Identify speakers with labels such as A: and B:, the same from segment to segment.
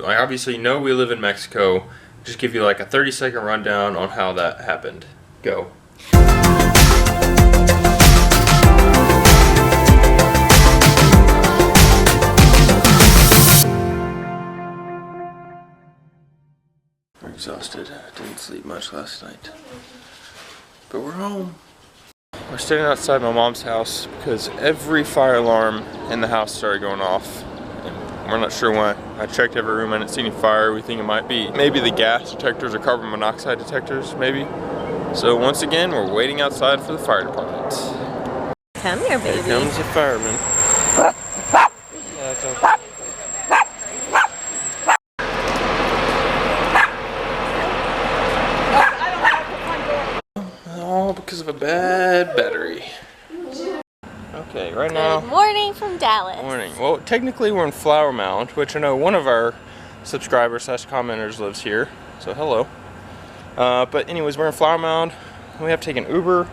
A: obviously you know we live in Mexico. Just give you like a 30-second rundown on how that happened. Go. I'm exhausted. Didn't sleep much last night. But we're home. We're standing outside my mom's house because every fire alarm in the house started going off. And we're not sure why. I checked every room, I didn't see any fire. We think it might be maybe the gas detectors or carbon monoxide detectors, maybe. So once again, we're waiting outside for the fire department.
B: Come here, baby.
A: Here comes the fireman. Yeah, that's okay. All because of a bad battery. Okay, right now.
B: Good morning from Dallas.
A: Morning. Well, technically we're in Flower Mound, which I know one of our subscribers / commenters lives here. So hello. But anyways, we're in Flower Mound. We have to take an Uber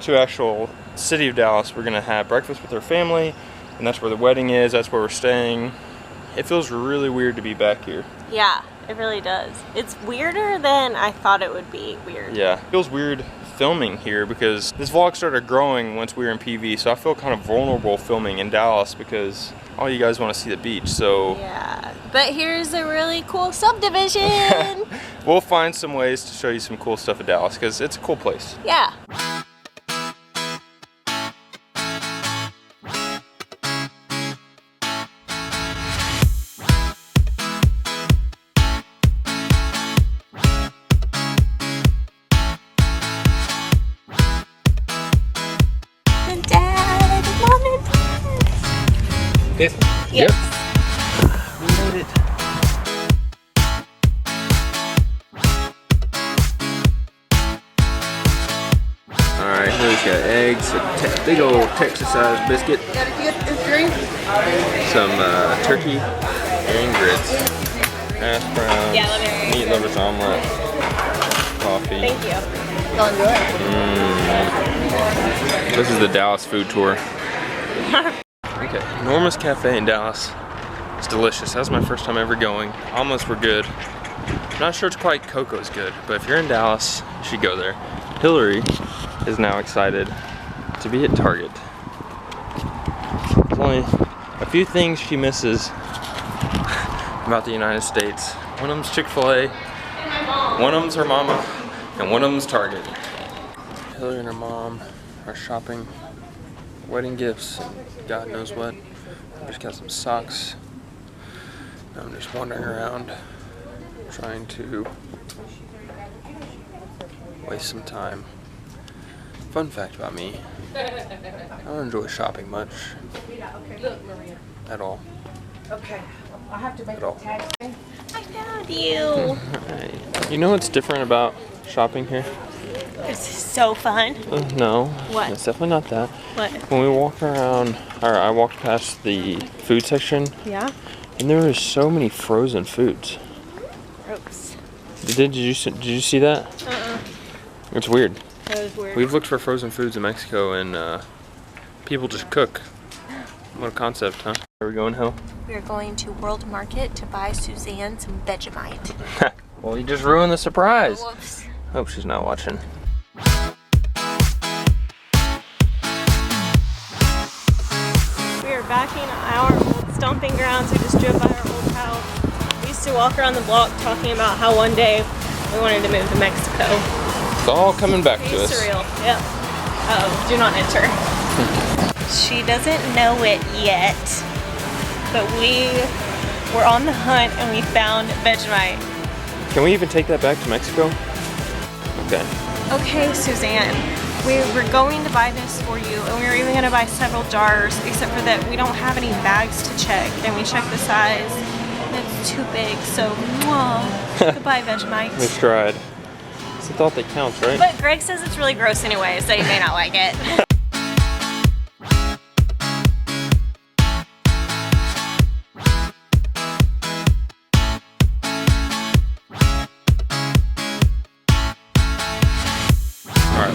A: to actual city of Dallas. We're gonna have breakfast with our family, and that's where the wedding is. That's where we're staying. It feels really weird to be back here.
B: Yeah, it really does. It's weirder than I thought it would be weird.
A: Yeah, it feels weird filming here because this vlog started growing once we were in PV, so I feel kind of vulnerable filming in Dallas because all you guys want to see the beach, so...
B: Yeah, but here's a really cool subdivision!
A: We'll find some ways to show you some cool stuff in Dallas because it's a cool place.
B: Yeah.
A: Yes.
B: Yes.
A: We made it. Alright, here's got eggs, a big old Texas-sized biscuit, some turkey and grits, hash browns, meat lovers omelet, coffee.
B: Thank you. Go enjoy.
A: This is the Dallas food tour. Okay, Norma's Cafe in Dallas. It's delicious. That was my first time ever going. Omelets were good. Not sure it's quite Coco's good, but if you're in Dallas, you should go there. Hillary is now excited to be at Target. There's only a few things she misses about the United States. One of them's Chick-fil-A, one of them's her mama, and one of them's Target. Hillary and her mom are shopping wedding gifts and God knows what. I just got some socks. I'm just wandering around trying to waste some time. Fun fact about me, I don't enjoy shopping much at all.
C: Okay, I have to make
A: At all.
C: a tag.
B: I found you.
A: You know what's different about shopping here?
B: It's so fun.
A: No.
B: What?
A: It's definitely not that.
B: What?
A: When we walked around, or I walked past the food section,
B: Yeah?
A: and there were so many frozen foods.
B: Gross.
A: Did you see that? It's weird.
B: That was weird.
A: We've looked for frozen foods in Mexico, and people just cook. What a concept, huh? Where are we going, Hill?
B: We're going to World Market to buy Suzanne some Vegemite.
A: Well, you just ruined the surprise.
B: Whoops.
A: Hope she's not watching.
B: We are backing our old stomping grounds. We just drove by our old house. We used to walk around the block talking about how one day we wanted to move to Mexico.
A: It's all coming back to
B: Pretty
A: us.
B: surreal. Yep. Oh, do not enter. She doesn't know it yet, but we were on the hunt and we found Vegemite.
A: Can we even take that back to Mexico? Okay.
B: Okay, Suzanne, we were going to buy this for you, and we were even going to buy several jars, except for that we don't have any bags to check, and we checked the size, and it's too big, so goodbye, Vegemite.
A: We tried. It's the thought that counts, right?
B: But Greg says it's really gross anyway, so you may not like it.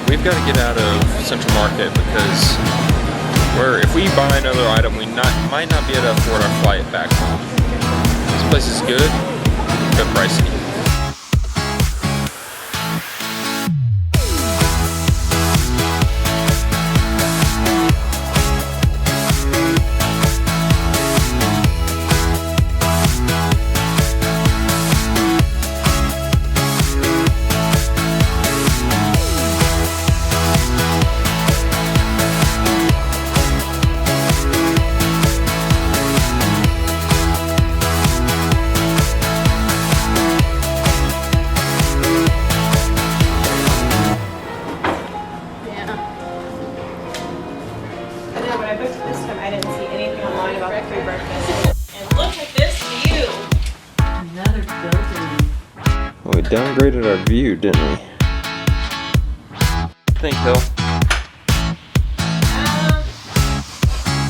A: We've got to get out of Central Market because if we buy another item, we might not be able to afford our flight back home. So place is good, but pricey. We downgraded our view, didn't we? Think, Hill.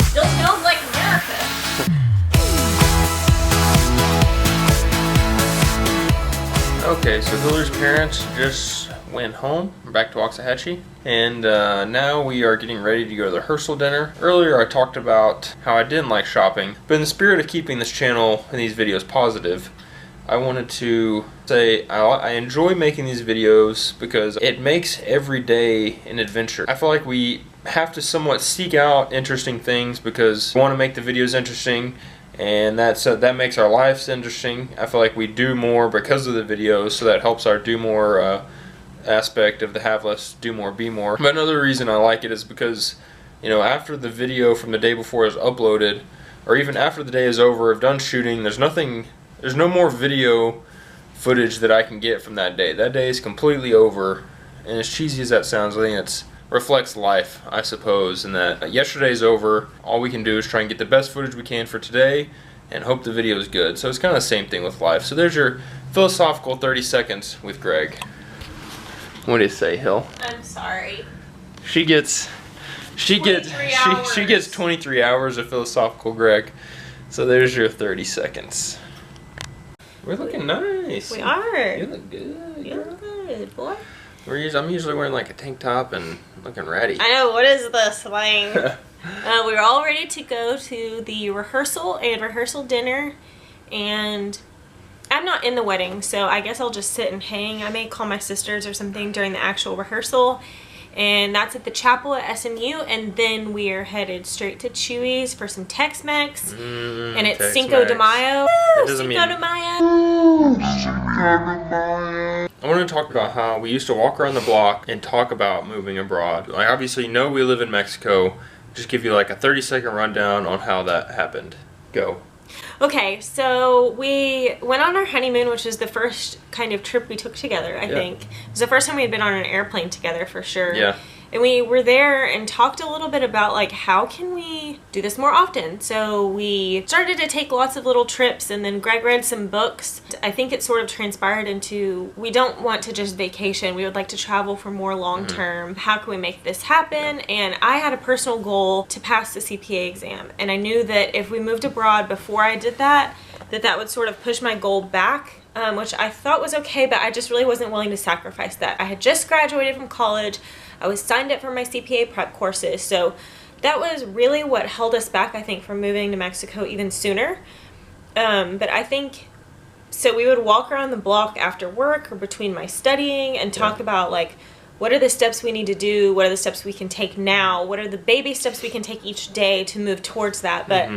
B: Still smells like America.
A: Okay, so Hillary's parents just went home. We're back to Waxahachie. And now we are getting ready to go to the rehearsal dinner. Earlier I talked about how I didn't like shopping, but in the spirit of keeping this channel and these videos positive, I wanted to say I enjoy making these videos because it makes every day an adventure. I feel like we have to somewhat seek out interesting things because we want to make the videos interesting, and that makes our lives interesting. I feel like we do more because of the videos, so that helps our do more aspect of the have less, do more, be more. But another reason I like it is because, you know, after the video from the day before is uploaded, or even after the day is over, I've done shooting, there's no more video footage that I can get from that day. That day is completely over, and as cheesy as that sounds, I think it reflects life, I suppose, in that yesterday's over. All we can do is try and get the best footage we can for today and hope the video is good. So it's kind of the same thing with life. So there's your philosophical 30 seconds with Greg. What do you say, Hill?
B: I'm sorry.
A: She gets 23 hours of philosophical Greg. So there's your 30 seconds. We're looking nice.
B: We are.
A: You look good.
B: You look good, boy.
A: I'm usually wearing like a tank top and looking ratty.
B: I know, what is this thing? We're all ready to go to the rehearsal and rehearsal dinner, and I'm not in the wedding, so I guess I'll just sit and hang. I may call my sisters or something during the actual rehearsal, and that's at the chapel at SMU, and then we are headed straight to Chewy's for some Tex-Mex, and it's
A: Tex-Mex.
B: Cinco de Mayo. Cinco de Mayo.
A: I want to talk about how we used to walk around the block and talk about moving abroad. Like, obviously, you know we live in Mexico. Just give you like a 30-second rundown on how that happened. Go.
B: Okay, so we went on our honeymoon, which was the first kind of trip we took together, I think. It was the first time we had been on an airplane together, for sure.
A: Yeah.
B: And we were there and talked a little bit about, like, how can we do this more often? So we started to take lots of little trips, and then Greg read some books. I think it sort of transpired into, we don't want to just vacation. We would like to travel for more long term. How can we make this happen? And I had a personal goal to pass the CPA exam. And I knew that if we moved abroad before I did that, that would sort of push my goal back. Which I thought was okay, but I just really wasn't willing to sacrifice that. I had just graduated from college. I was signed up for my CPA prep courses, so that was really what held us back, I think, from moving to Mexico even sooner. But I think, so we would walk around the block after work or between my studying and talk about, like, what are the steps we need to do? What are the steps we can take now? What are the baby steps we can take each day to move towards that? But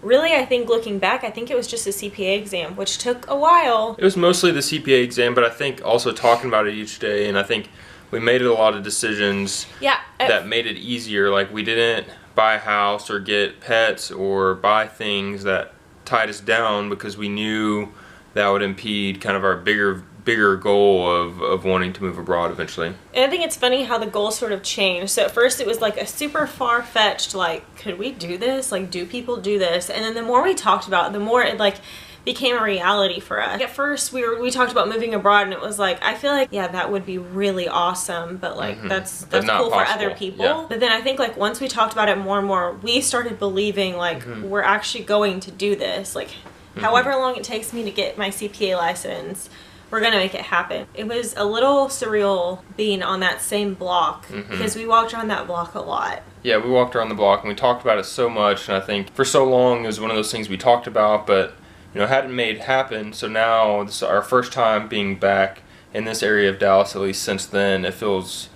B: really, I think looking back, I think it was just a CPA exam, which took a while.
A: It was mostly the CPA exam, but I think also talking about it each day, and I think we made a lot of decisions that made it easier. Like, we didn't buy a house or get pets or buy things that tied us down because we knew that would impede kind of our bigger goal of wanting to move abroad eventually.
B: And I think it's funny how the goals sort of changed. So at first it was like a super far-fetched, like, could we do this? Like, do people do this? And then the more we talked about it, the more it, like, became a reality for us. At first we talked about moving abroad, and it was like, I feel like, yeah, that would be really awesome, but like that's cool
A: possible
B: for other people. Yeah. But then I think, like, once we talked about it more and more, we started believing, like, we're actually going to do this. Like, however long it takes me to get my CPA license, we're gonna make it happen. It was a little surreal being on that same block because we walked around that block a lot.
A: Yeah, we walked around the block and we talked about it so much, and I think for so long it was one of those things we talked about, but hadn't made happen. So now this is our first time being back in this area of Dallas, at least since then. It feels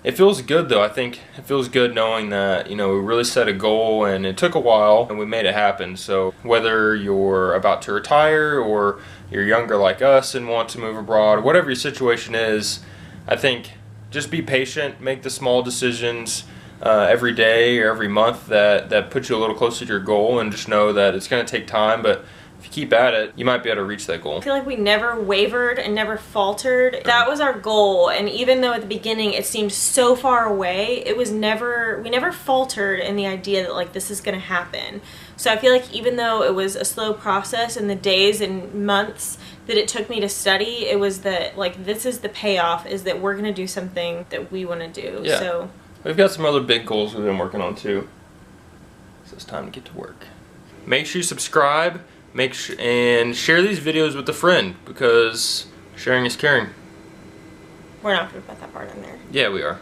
A: good though. I think it feels good knowing that, we really set a goal and it took a while and we made it happen. So whether you're about to retire or you're younger like us and want to move abroad, whatever your situation is, I think just be patient, make the small decisions every day or every month that put you a little closer to your goal, and just know that it's going to take time, but if you keep at it, you might be able to reach that goal.
B: I feel like we never wavered and never faltered. That was our goal, and even though at the beginning it seemed so far away, we never faltered in the idea that like this is gonna happen. So I feel like even though it was a slow process in the days and months that it took me to study, it was that like this is the payoff, is that we're gonna do something that we want to do.
A: Yeah.
B: So
A: we've got some other big goals we've been working on too. So it's time to get to work. Make sure you subscribe. And share these videos with a friend, because sharing is caring.
B: We're not going to put that part in there.
A: Yeah, we are.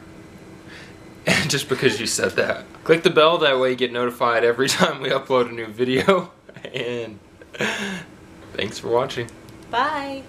A: Just because you said that. Click the bell, that way you get notified every time we upload a new video. And thanks for watching.
B: Bye.